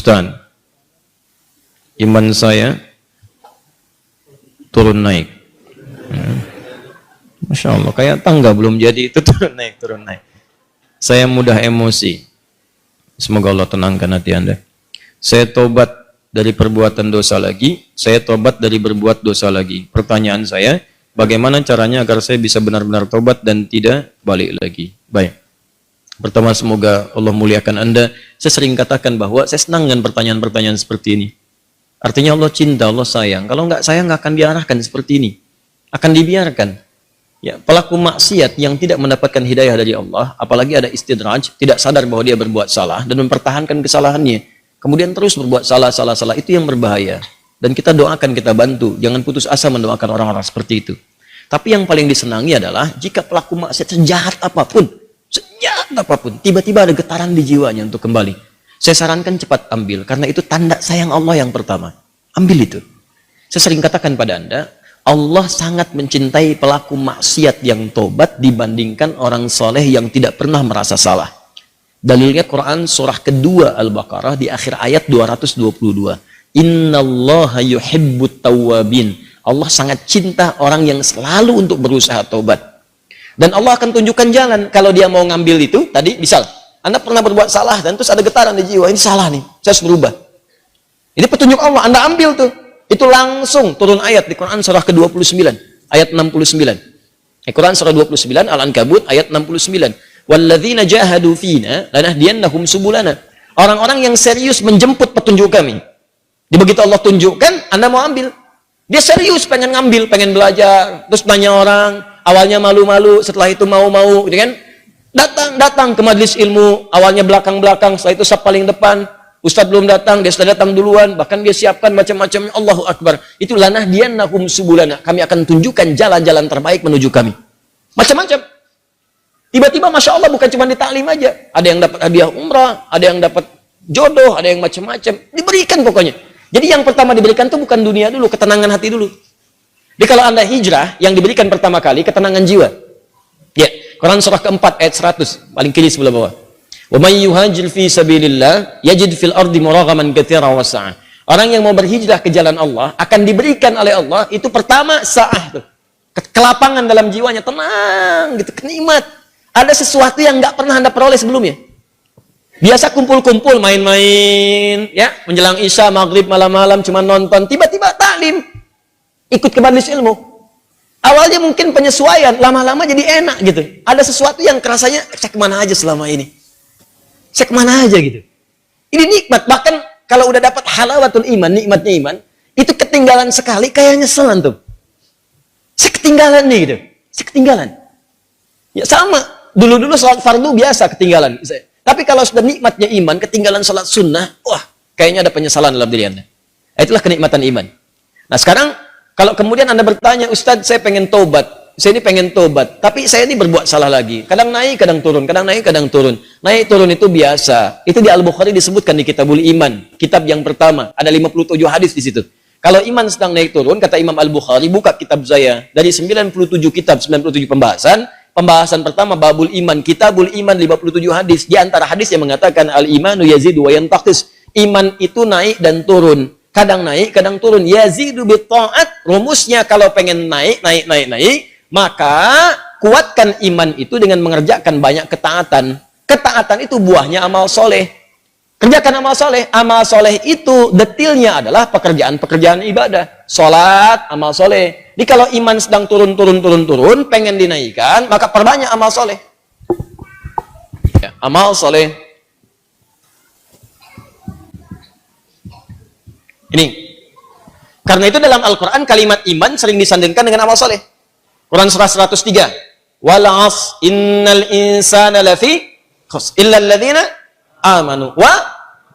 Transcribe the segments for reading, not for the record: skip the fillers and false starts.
Ustaz, iman saya turun naik. Masya Allah, kayak tangga belum jadi itu turun naik, turun naik. Saya mudah emosi. Semoga Allah tenangkan hati Anda. Saya tobat dari perbuatan dosa lagi, saya tobat dari berbuat dosa lagi. Pertanyaan saya, bagaimana caranya agar saya bisa benar-benar tobat dan tidak balik lagi? Baik. Pertama, semoga Allah muliakan Anda. Saya sering katakan bahwa saya senang dengan pertanyaan-pertanyaan seperti ini. Artinya Allah cinta, Allah sayang. Kalau nggak sayang, nggak akan diarahkan seperti ini. Akan dibiarkan. Ya, pelaku maksiat yang tidak mendapatkan hidayah dari Allah, apalagi ada istidraj, tidak sadar bahwa dia berbuat salah dan mempertahankan kesalahannya, kemudian terus berbuat salah, itu yang berbahaya. Dan kita doakan, kita bantu, jangan putus asa mendoakan orang-orang seperti itu. Tapi yang paling disenangi adalah jika pelaku maksiat sejahat apapun, tiba-tiba ada getaran di jiwanya untuk kembali. Saya sarankan cepat ambil, karena itu tanda sayang Allah yang pertama. Ambil itu. Saya sering katakan pada Anda, Allah sangat mencintai pelaku maksiat yang tobat dibandingkan orang soleh yang tidak pernah merasa salah. Dalilnya Quran surah kedua Al-Baqarah di akhir ayat 222. Innallaha yuhibbut tawwabin. Allah sangat cinta orang yang selalu untuk berusaha tobat. Dan Allah akan tunjukkan jalan kalau dia mau ngambil itu. Tadi misal, Anda pernah berbuat salah dan terus ada getaran di jiwa, ini salah nih, saya harus berubah. Ini petunjuk Allah, Anda ambil tuh. Itu langsung turun ayat di Quran surah ke-29 ayat 69. Quran surah 29 Al-Ankabut ayat 69. Walladzina jahadu fina lanahdiyannahum subulana. Orang-orang yang serius menjemput petunjuk kami. Begitu Allah tunjukkan, Anda mau ambil. Dia serius pengen ngambil, pengen belajar, terus nanya orang, awalnya malu-malu, setelah itu mau-mau, gitu kan? Datang ke majelis ilmu, awalnya belakang-belakang, setelah itu saf paling depan. Ustadz belum datang, dia sudah datang duluan, bahkan dia siapkan macam-macam. Allahu Akbar. Itu lanahdiyannahum subulana. Kami akan tunjukkan jalan-jalan terbaik menuju kami. Macam-macam. Tiba-tiba Masya Allah bukan cuma di taklim aja. Ada yang dapat hadiah umrah, ada yang dapat jodoh, ada yang macam-macam. Diberikan pokoknya. Jadi yang pertama diberikan itu bukan dunia dulu, ketenangan hati dulu. Jadi kalau Anda hijrah, yang diberikan pertama kali ketenangan jiwa. Ya, Quran surah keempat ayat 100, paling kiri sebelah bawah. Wa may yuhajir fi sabilillah yajid fil ardi muraghaman katsiran wa sa'ah. Orang yang mau berhijrah ke jalan Allah akan diberikan oleh Allah itu pertama sa'ah tuh. Kelapangan dalam jiwanya, tenang gitu, kenikmat. Ada sesuatu yang nggak pernah Anda peroleh sebelumnya. Biasa kumpul-kumpul, main-main, ya, menjelang Isya, maghrib, malam-malam cuma nonton, tiba-tiba taklim. Ikut ke majelis ilmu. Awalnya mungkin penyesuaian, lama-lama jadi enak gitu. Ada sesuatu yang kerasanya, saya kemana aja selama ini? Saya kemana aja gitu. Ini nikmat. Bahkan kalau udah dapat halawatul iman, nikmatnya iman, itu ketinggalan sekali kayak nyeselan tuh. Saya ketinggalan nih gitu. Saya ketinggalan. Ya sama. Dulu-dulu sholat fardu biasa ketinggalan. Tapi kalau sudah nikmatnya iman, ketinggalan sholat sunnah, wah, kayaknya ada penyesalan dalam diri Anda. Itulah kenikmatan iman. Nah sekarang, kalau kemudian Anda bertanya, Ustadz saya pengen tobat. Saya ini pengen tobat, tapi saya ini berbuat salah lagi. Kadang naik, kadang turun, kadang naik, kadang turun. Naik turun itu biasa. Itu di Al-Bukhari disebutkan di Kitabul Iman. Kitab yang pertama, ada 57 hadis di situ. Kalau iman sedang naik turun, kata Imam Al-Bukhari, buka kitab saya. Dari 97 kitab, 97 pembahasan. Pembahasan pertama, Babul Iman. Kitabul Iman, 57 hadis. Di antara hadis yang mengatakan, Al-imanu yazidu wa yantaqis. Iman itu naik dan turun. Kadang naik, kadang turun. Yazidu bitta'at. Rumusnya kalau pengen naik, maka kuatkan iman itu dengan mengerjakan banyak ketaatan. Ketaatan itu buahnya amal soleh. Kerjakan amal soleh. Amal soleh itu detilnya adalah pekerjaan-pekerjaan ibadah. Sholat, amal soleh. Jadi kalau iman sedang turun, pengen dinaikkan, maka perbanyak amal soleh. Ya, amal soleh. Ini. Karena itu dalam Al-Quran kalimat iman sering disandingkan dengan amal soleh. Quran surah 103. Wal 'as innal insana lafi khusr illa alladziina amanu wa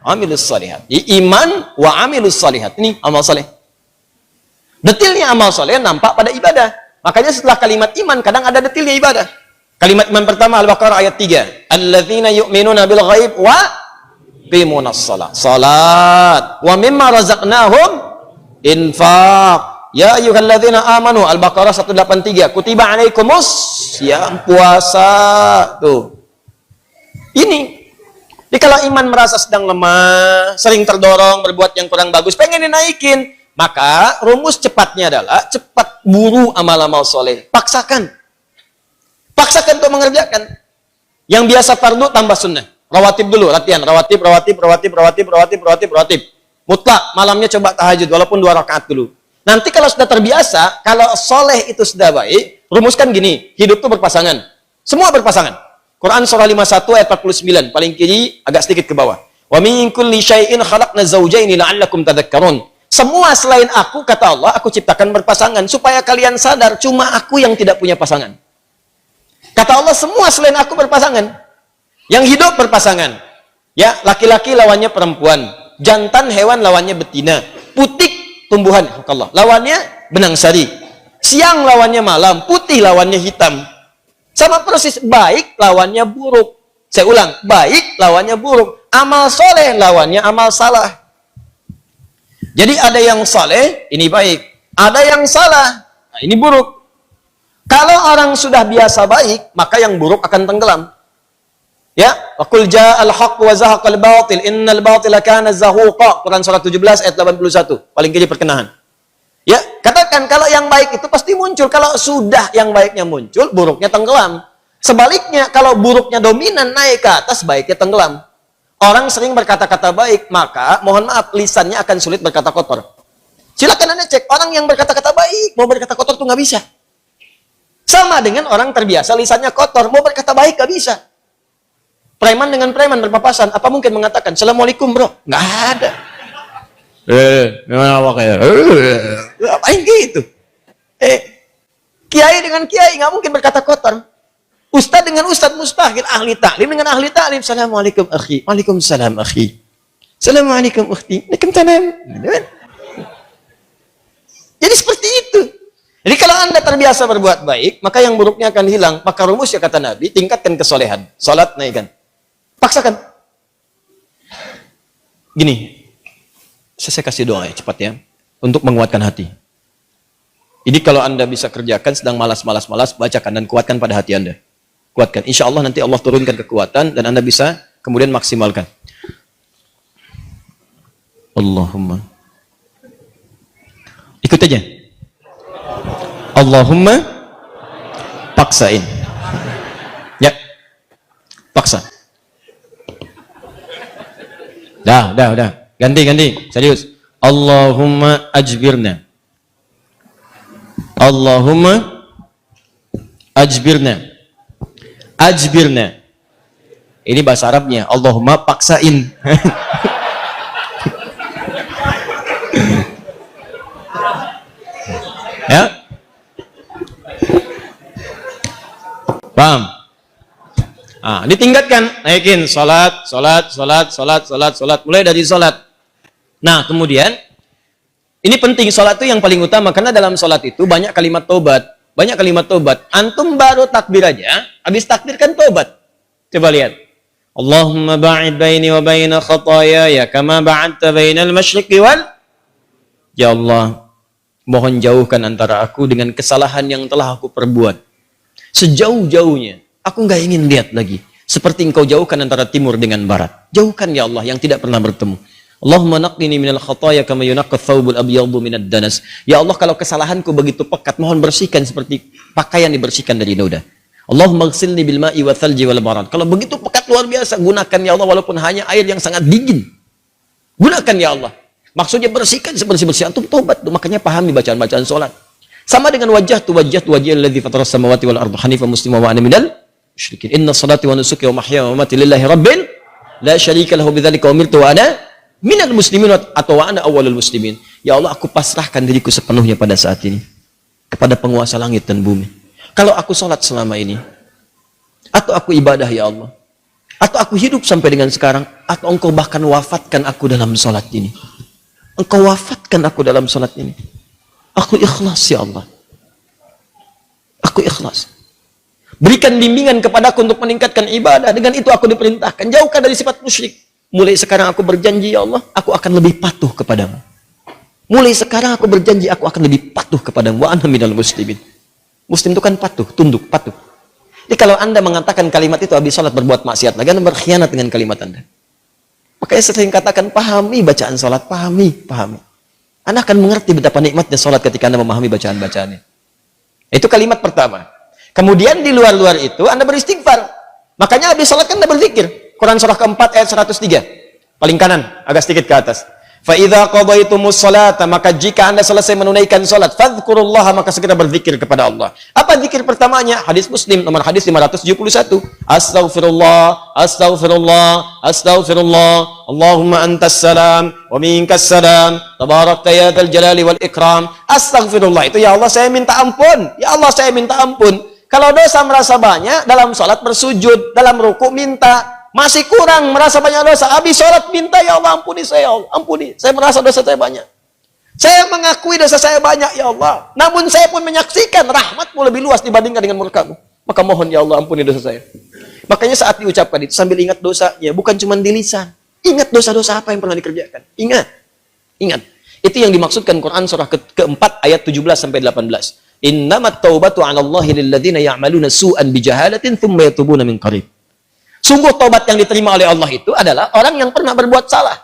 'amilus shalihat. Iman wa 'amilus shalihat. Ini amal saleh. Detilnya amal saleh nampak pada ibadah. Makanya setelah kalimat iman kadang ada detilnya ibadah. Kalimat iman pertama Al-Baqarah ayat 3. Alladziina yu'minuna bil ghaib wa yuqimunas shalah. Salat wa mimma razaqnahum infaq. Ya ayyuhalladzina amanu, Al-Baqarah 183, kutiba alaikumus ya puasa. Tuh. Ini Jadi kalau iman merasa sedang lemah, sering terdorong berbuat yang kurang bagus, pengen dinaikin, maka rumus cepatnya adalah cepat buru amal-amal soleh. Paksakan. Paksakan untuk mengerjakan. Yang biasa fardu tambah sunnah. Rawatib dulu, latihan. Rawatib. Mutlak, malamnya coba tahajud, walaupun 2 rakaat dulu. Nanti kalau sudah terbiasa, kalau soleh itu sudah baik, rumuskan gini, hidup itu berpasangan. Semua berpasangan. Quran surah 51 ayat 49, paling kiri, agak sedikit ke bawah. Wa min kulli syai'in khalaqna zawjaini la'allakum tadhakkarun. Semua selain aku, kata Allah, aku ciptakan berpasangan, supaya kalian sadar, cuma aku yang tidak punya pasangan. Kata Allah, semua selain aku berpasangan. Yang hidup berpasangan. Ya, laki-laki lawannya perempuan. Jantan hewan lawannya betina. Putik tumbuhan, Allah. Lawannya benang sari. Siang lawannya malam. Putih lawannya hitam. Sama persis, baik lawannya buruk. Saya ulang, baik lawannya buruk. Amal soleh lawannya amal salah. Jadi ada yang saleh, ini baik. Ada yang salah, nah ini buruk. Kalau orang sudah biasa baik, maka yang buruk akan tenggelam. Ya, waqul ja'al haqq wa zahaqal batil innal batila kana zahuqa. Quran surah 17 ayat 81. Paling kiri perkenahan. Ya, katakan kalau yang baik itu pasti muncul. Kalau sudah yang baiknya muncul, buruknya tenggelam. Sebaliknya, kalau buruknya dominan naik ke atas, baiknya tenggelam. Orang sering berkata-kata baik, maka mohon maaf, lisannya akan sulit berkata kotor. Silakan Anda cek, orang yang berkata-kata baik, mau berkata kotor tuh nggak bisa. Sama dengan orang terbiasa lisannya kotor, mau berkata baik nggak bisa. Preman dengan preman berpapasan, apa mungkin mengatakan, Assalamualaikum bro? Nggak ada. Apain gitu? Kiai dengan kiai nggak mungkin berkata kotor. Ustadz dengan ustadz mustahil, ahli taklim dengan ahli taklim. Assalamualaikum akhi. Waalaikumsalam akhi. Assalamualaikum ukhti. Waalaikumsalam. Jadi seperti itu. Jadi kalau Anda terbiasa berbuat baik, maka yang buruknya akan hilang. Maka rumusnya kata Nabi, tingkatkan kesolehan. Salat naikkan. Paksakan. Gini, saya kasih doa ya, cepat ya. Untuk menguatkan hati. Jadi kalau Anda bisa kerjakan, sedang malas, bacakan dan kuatkan pada hati Anda. Kuatkan. Insya Allah nanti Allah turunkan kekuatan dan Anda bisa kemudian maksimalkan. Allahumma. Ikut aja. Allahumma paksain. Ya. Paksa. Dah. Ganti. Serius. Allahumma ajbirna. Allahumma ajbirna. Ajbirna. Ini bahasa Arabnya. Allahumma paksain. Ya? Paham? Ah, ditingkatkan, naikin salat. Mulai dari salat. Nah, kemudian ini penting, salat itu yang paling utama karena dalam salat itu banyak kalimat tobat. Antum baru takbir aja, habis takbir kan tobat. Coba lihat. Allahumma ba'id baini wa baina khataaya kama ba'adta bainal masyriqi wal. Ya Allah, mohon jauhkan antara aku dengan kesalahan yang telah aku perbuat. Sejauh-jauhnya, aku nggak ingin lihat lagi. Seperti engkau jauhkan antara timur dengan barat. Jauhkan ya Allah yang tidak pernah bertemu. Allahumma naqqini minal khataaya kama yunaqqa thawbul abyadu minad danas. Ya Allah, kalau kesalahanku begitu pekat, mohon bersihkan seperti pakaian dibersihkan dari noda. Allahumma ighsilni bil ma'i wa thalji wal barad. Kalau begitu pekat luar biasa, gunakan ya Allah walaupun hanya air yang sangat dingin. Gunakan ya Allah. Maksudnya bersihkan sebersih-bersih. Antum tobat, makanya pahami bacaan-bacaan salat. Sama dengan wajah wajhiyal ladzi fatara samawati wal arda hanifan muslima wa ana minal musyrikin. Inna salati wa nusuki wa mahyaya wa mamati lillahi rabbil la syarika lahu bidzalika umirtu wa ana minal muslimin atau wa ana awwalul muslimin. Ya Allah, aku pasrahkan diriku sepenuhnya pada saat ini kepada penguasa langit dan bumi. Kalau aku salat selama ini, atau aku ibadah ya Allah, atau aku hidup sampai dengan sekarang, atau engkau bahkan wafatkan aku dalam salat ini. Engkau wafatkan aku dalam salat ini. Aku ikhlas ya Allah. Aku ikhlas. Berikan bimbingan kepadaku untuk meningkatkan ibadah. Dengan itu aku diperintahkan. Jauhkan dari sifat musyrik. Mulai sekarang aku berjanji ya Allah, aku akan lebih patuh kepadamu. Mulai sekarang aku berjanji aku akan lebih patuh kepadamu. Wa ana minal muslimin. Muslim itu kan patuh, tunduk, patuh. Jadi kalau Anda mengatakan kalimat itu habis salat berbuat maksiat lagi, Anda berkhianat dengan kalimat Anda. Makanya saya sering katakan, pahami bacaan sholat, pahami. Anda akan mengerti betapa nikmatnya sholat ketika Anda memahami bacaan-bacaannya. Itu kalimat pertama. Kemudian di luar-luar itu Anda beristighfar. Makanya habis sholat kan Anda berzikir. Quran surah keempat ayat 103. Paling kanan, agak sedikit ke atas. فَإِذَا قَضَيْتُمُ الصَّلَاةَ, maka jika Anda selesai menunaikan salat, fadhkurullaha, maka segera berzikir kepada Allah. Apa zikir pertamanya? Hadis Muslim nomor hadis 571. Astaghfirullah, astaghfirullah, astaghfirullah. Allahumma antas salam wa minkas salam. Tabarakta ya dzal jalali wal ikram. Astaghfirullah itu ya Allah saya minta ampun. Ya Allah saya minta ampun. Kalau dosa merasa banyak dalam salat bersujud, dalam ruku minta. Masih kurang, merasa banyak dosa. Habis sholat minta, ya Allah ampuni saya, ya Allah ampuni. Saya merasa dosa saya banyak. Saya mengakui dosa saya banyak, ya Allah. Namun saya pun menyaksikan rahmatmu lebih luas dibandingkan dengan murkamu. Maka mohon, ya Allah ampuni dosa saya. Makanya saat diucapkan itu sambil ingat dosanya, bukan cuma di lisan. Ingat dosa-dosa apa yang pernah dikerjakan. Ingat. Itu yang dimaksudkan Quran surah keempat ayat 17-18. Innamat taubatu 'ala Allahi lilladzina ya'maluna su'an bijahalatin thumma yatubuna min qarib. Sungguh tobat yang diterima oleh Allah itu adalah orang yang pernah berbuat salah.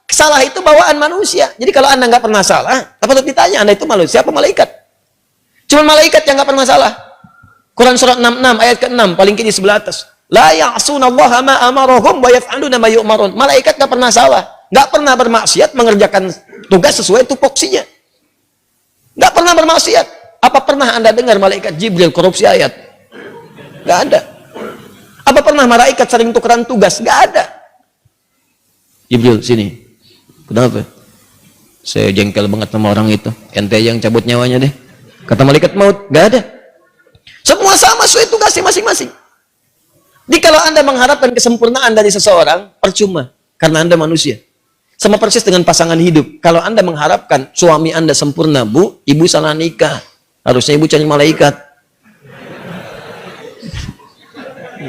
Salah itu bawaan manusia. Jadi kalau Anda nggak pernah salah, apa tuh ditanya Anda itu manusia apa malaikat? Cuma malaikat yang nggak pernah salah. Quran surah 66 ayat ke-6 paling kiri sebelah atas. La ya'sunallaha ma amarahum wa yaf'aluna ma yu'marun. Malaikat nggak pernah salah, nggak pernah bermaksiat, mengerjakan tugas sesuai tupoksinya. Nggak pernah bermaksiat. Apa pernah Anda dengar malaikat Jibril korupsi ayat? Nggak ada. Apa pernah malaikat sering tukeran tugas? Nggak ada. Jibril, sini. Kenapa? Saya jengkel banget sama orang itu. Ente yang cabut nyawanya deh. Kata malaikat maut, nggak ada. Semua sama sesuai tugasnya masing-masing. Jadi kalau Anda mengharapkan kesempurnaan dari seseorang, percuma. Karena Anda manusia. Sama persis dengan pasangan hidup. Kalau Anda mengharapkan suami Anda sempurna, Bu, ibu salah nikah. Harusnya ibu cari malaikat.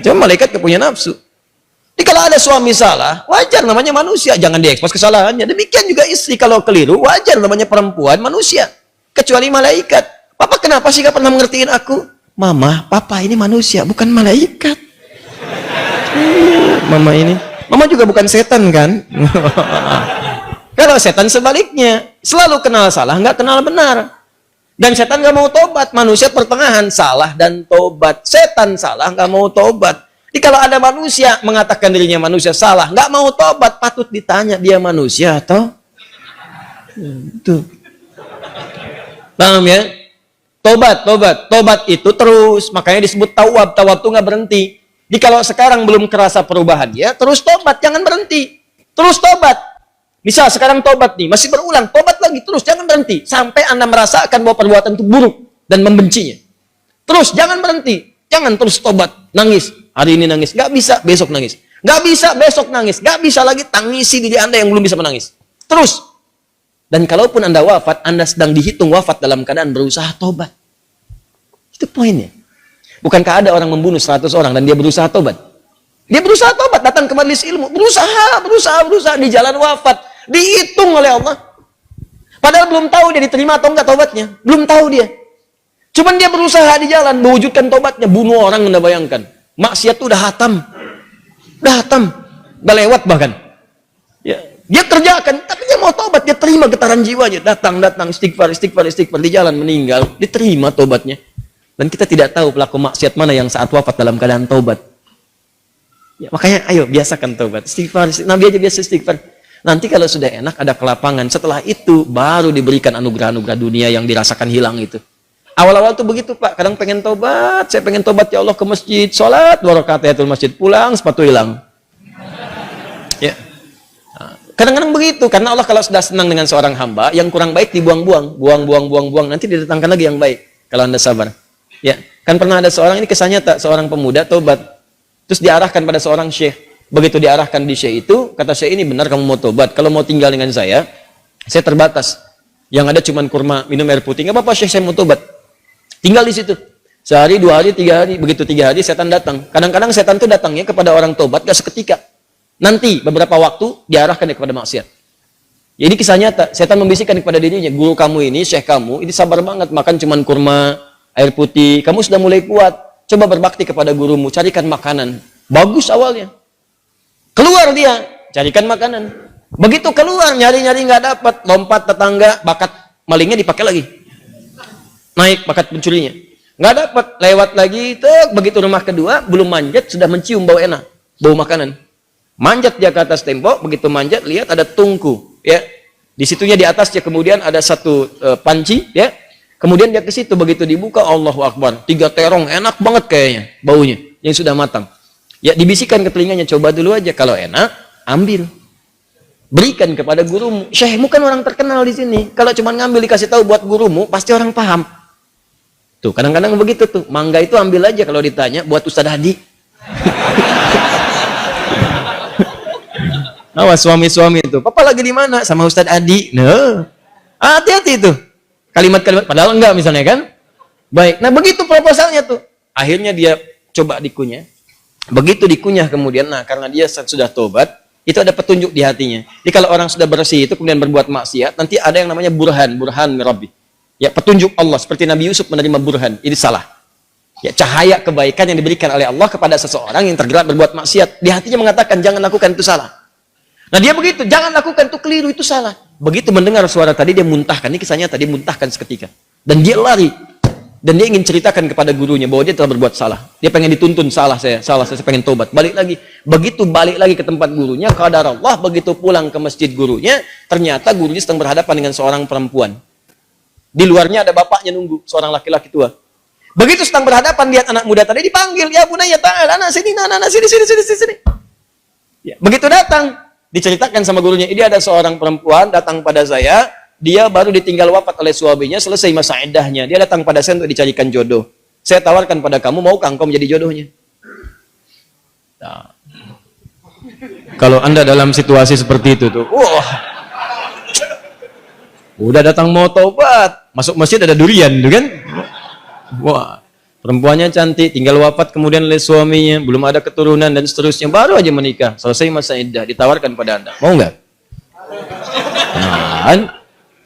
Cuma malaikat gak punya nafsu. Jadi kalau ada suami salah, wajar namanya manusia. Jangan diekspos kesalahannya. Demikian juga istri kalau keliru, wajar namanya perempuan manusia. Kecuali malaikat. Papa kenapa sih gak pernah mengertiin aku? Mama, papa ini manusia, bukan malaikat. Mama ini. Mama juga bukan setan kan? Kalau setan sebaliknya. Selalu kenal salah, gak kenal benar. Dan setan nggak mau tobat. Manusia pertengahan salah dan tobat. Setan salah nggak mau tobat. Jadi kalau ada manusia mengatakan dirinya manusia salah, nggak mau tobat, patut ditanya dia manusia atau itu. Paham ya? Tobat itu terus. Makanya disebut tawab. Tawab itu nggak berhenti. Jadi kalau sekarang belum kerasa perubahan ya, terus tobat, jangan berhenti. Terus tobat. Misal sekarang tobat nih, masih berulang, tobat lagi, terus jangan berhenti. Sampai Anda merasakan bahwa perbuatan itu buruk dan membencinya. Terus, jangan berhenti. Jangan terus tobat, nangis. Hari ini nangis, nggak bisa, besok nangis. Nggak bisa, besok nangis. Nggak bisa lagi, tangisi diri Anda yang belum bisa menangis. Terus. Dan kalaupun Anda wafat, Anda sedang dihitung wafat dalam keadaan berusaha tobat. Itu poinnya. Bukankah ada orang membunuh 100 orang dan dia berusaha tobat? Dia berusaha tobat, datang ke majelis ilmu. Berusaha di jalan wafat. Dihitung oleh Allah. Padahal belum tahu dia diterima atau enggak tobatnya. Belum tahu dia. Cuman dia berusaha di jalan mewujudkan tobatnya. Bunuh orang, Anda bayangkan. Maksiat itu udah hatam. Udah lewat bahkan. Ya, dia kerjakan, tapi dia mau tobat. Dia terima getaran jiwanya. Datang, istighfar. Di jalan meninggal. Diterima tobatnya. Dan kita tidak tahu pelaku maksiat mana yang saat wafat dalam keadaan tobat. Ya, makanya ayo biasakan tobat. Istighfar. Nabi aja biasa istighfar. Nanti kalau sudah enak ada kelapangan. Setelah itu baru diberikan anugerah-anugerah dunia yang dirasakan hilang itu. Awal-awal tuh begitu Pak. Kadang pengen tobat. Saya pengen tobat ya Allah ke masjid. Sholat 2 rakaat tahiyatul masjid. Pulang sepatu hilang. Ya. Kadang-kadang begitu. Karena Allah kalau sudah senang dengan seorang hamba, yang kurang baik dibuang-buang. Buang. Nanti didatangkan lagi yang baik. Kalau Anda sabar. Ya. Kan pernah ada seorang, ini kisah nyata. Seorang pemuda tobat. Terus diarahkan pada seorang syekh. Begitu diarahkan di syekh itu, kata syekh ini benar kamu mau tobat. Kalau mau tinggal dengan saya terbatas. Yang ada cuma kurma, minum air putih. Nggak apa-apa syekh, saya mau tobat. Tinggal di situ. Sehari, 2 hari, 3 hari. Begitu 3 hari, setan datang. Kadang-kadang setan itu datangnya kepada orang tobat, gak seketika. Nanti, beberapa waktu, diarahkan dia kepada maksiat. Jadi kisah nyata, setan membisikkan kepada dirinya, guru kamu ini, syekh kamu, ini sabar banget, makan cuma kurma, air putih. Kamu sudah mulai kuat. Coba berbakti kepada gurumu, carikan makanan. Bagus awalnya. Keluar dia, carikan makanan. Begitu keluar, nyari-nyari nggak dapat, lompat tetangga, bakat malingnya dipakai lagi. Naik bakat pencurinya. Nggak dapat, lewat lagi, begitu rumah kedua, belum manjat, sudah mencium bau enak, bau makanan. Manjat dia ke atas tembok, begitu manjat, lihat ada tungku, ya. Di situnya di atasnya kemudian ada satu panci, ya. Kemudian dia ke situ, begitu dibuka, Allahu Akbar, 3 terong, enak banget kayaknya, baunya, yang sudah matang. Ya, dibisikkan ke telinganya, coba dulu aja, kalau enak, ambil. Berikan kepada gurumu. Syekhmu kan orang terkenal di sini. Kalau cuma ngambil dikasih tahu buat gurumu, pasti orang paham. Tuh, kadang-kadang begitu tuh. Mangga itu ambil aja kalau ditanya buat Ustadz Hadi. Awas suami-suami itu. Papa lagi di mana? Sama Ustadz Hadi. Nah, hati-hati tuh. Kalimat-kalimat padahal enggak misalnya kan. Baik. Nah, begitu proposalnya tuh. Akhirnya dia coba dikunyah. Begitu dikunyah kemudian, nah karena dia sudah tobat, itu ada petunjuk di hatinya. Jadi kalau orang sudah bersih itu kemudian berbuat maksiat, nanti ada yang namanya burhan mirabbi. Ya, petunjuk Allah seperti Nabi Yusuf menerima burhan. Ini salah. Ya, cahaya kebaikan yang diberikan oleh Allah kepada seseorang yang tergerak berbuat maksiat. Di hatinya mengatakan jangan lakukan itu salah. Nah, dia begitu, jangan lakukan itu keliru, itu salah. Begitu mendengar suara tadi dia muntahkan. Ini kisahnya tadi muntahkan seketika. Dan dia lari. Dan dia ingin ceritakan kepada gurunya bahwa dia telah berbuat salah. Dia pengen dituntun, salah saya pengen tobat. Balik lagi. Begitu balik lagi ke tempat gurunya, qadar Allah, begitu pulang ke masjid gurunya, ternyata gurunya sedang berhadapan dengan seorang perempuan. Di luarnya ada bapaknya nunggu, seorang laki-laki tua. Begitu sedang berhadapan, lihat anak muda tadi dipanggil, ya bunaya ta'ala, anak sini, sini. Ya, begitu datang, diceritakan sama gurunya, ini ada seorang perempuan datang pada saya, dia baru ditinggal wafat oleh suaminya, selesai masa iddahnya. Dia datang pada saya untuk dicarikan jodoh. Saya tawarkan pada kamu, maukah engkau menjadi jodohnya? Nah. Kalau Anda dalam situasi seperti itu tuh, wah, udah datang mau taubat, masuk masjid ada durian, tuh kan? Wah, perempuannya cantik, tinggal wafat kemudian oleh suaminya, belum ada keturunan dan seterusnya, baru aja menikah, selesai masa iddah, ditawarkan pada Anda, mau nggak? Nah,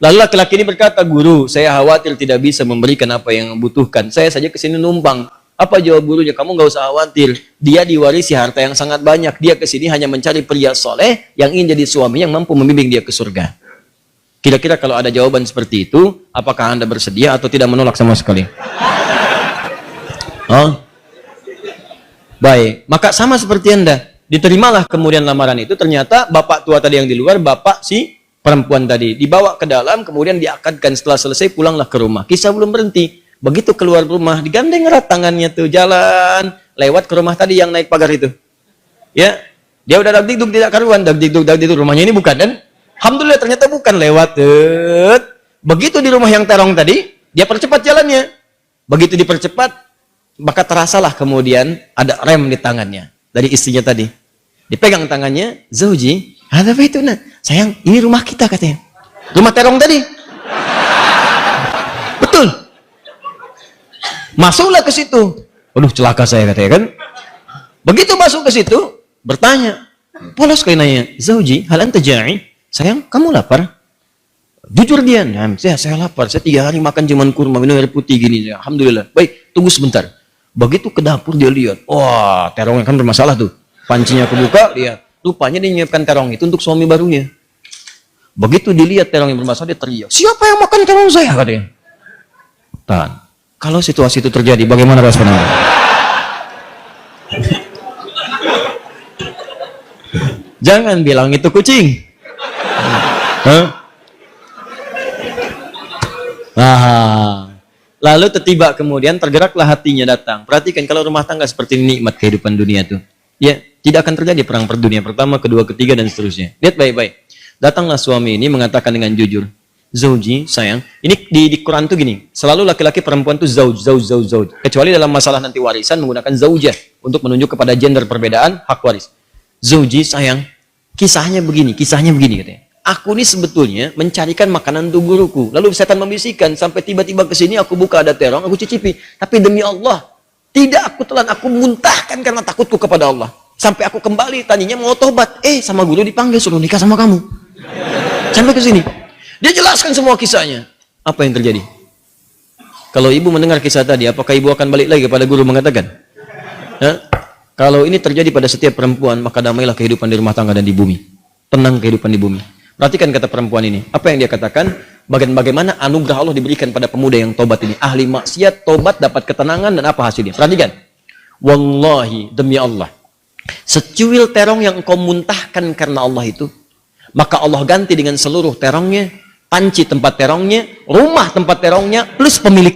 lalu laki-laki ini berkata, guru, saya khawatir tidak bisa memberikan apa yang membutuhkan. Saya saja kesini numpang. Apa jawab gurunya? Kamu nggak usah khawatir. Dia diwarisi harta yang sangat banyak. Dia kesini hanya mencari pria soleh yang ingin jadi suami yang mampu membimbing dia ke surga. Kira-kira kalau ada jawaban seperti itu, apakah Anda bersedia atau tidak menolak sama sekali? Oh? Baik. Maka sama seperti Anda. Diterimalah kemudian lamaran itu. Ternyata bapak tua tadi yang di luar, bapak si perempuan tadi dibawa ke dalam, kemudian diakadkan. Setelah selesai pulanglah ke rumah. Kisah belum berhenti. Begitu keluar rumah, digandeng erat tangannya tuh, jalan lewat ke rumah tadi yang naik pagar itu. Ya, dia udah dagdikduk tidak karuan, dagdikduk rumahnya ini bukan kan? Alhamdulillah ternyata bukan, lewat. Begitu di rumah yang terong tadi, dia percepat jalannya. Begitu dipercepat, maka terasalah kemudian ada rem di tangannya dari istrinya tadi. Dipegang tangannya, Zauji, ada apa itu? Nah, sayang, ini rumah kita katanya. Rumah terong tadi. Betul. Masuklah ke situ. Aduh, celaka saya katanya kan. Begitu masuk ke situ, bertanya. Polos kayak nanya, Zauji, hal anta ja'i? Sayang, kamu lapar? Jujur dia, nah, saya lapar. Saya 3 hari makan cuman kurma, minum air putih gini. Alhamdulillah. Baik, tunggu sebentar. Begitu ke dapur dia lihat. Wah, terongnya kan bermasalah tuh. Pancinya kebuka, lihat. Rupanya dia menyiapkan terong itu untuk suami barunya. Begitu dilihat terong yang bermasalah, dia teriak, siapa yang makan terong saya? Katanya. Tahan. Kalau situasi itu terjadi, bagaimana respon Anda? Jangan bilang itu kucing. Nah, lalu tiba kemudian tergeraklah hatinya datang. Perhatikan kalau rumah tangga seperti ini, nikmat kehidupan dunia tuh. Ya, tidak akan terjadi perang per dunia pertama, kedua, ketiga, dan seterusnya. Lihat baik-baik. Datanglah suami ini mengatakan dengan jujur, Zauji, sayang, ini di Quran tuh gini, selalu laki-laki perempuan tuh zauj. Kecuali dalam masalah nanti warisan menggunakan zaujah untuk menunjuk kepada gender perbedaan hak waris. Zauji, sayang, kisahnya begini katanya. Aku ini sebetulnya mencarikan makanan untuk guruku. Lalu setan membisikkan sampai tiba-tiba ke sini aku buka ada terong, aku cicipi. Tapi demi Allah, tidak aku telan, aku muntahkan karena takutku kepada Allah. Sampai aku kembali, tadinya mau tobat. Sama guru dipanggil, suruh nikah sama kamu. Sampai ke sini. Dia jelaskan semua kisahnya. Apa yang terjadi? Kalau ibu mendengar kisah tadi, apakah ibu akan balik lagi kepada guru mengatakan? Kalau ini terjadi pada setiap perempuan, maka damailah kehidupan di rumah tangga dan di bumi. Tenang kehidupan di bumi. Perhatikan kata perempuan ini. Apa yang dia katakan? Bagaimana anugerah Allah diberikan pada pemuda yang tobat ini. Ahli maksiat, tobat, dapat ketenangan, dan apa hasilnya? Perhatikan. Wallahi, demi Allah. Secuil terong yang engkau muntahkan karena Allah itu, maka Allah ganti dengan seluruh terongnya, panci tempat terongnya, rumah tempat terongnya, plus pemilik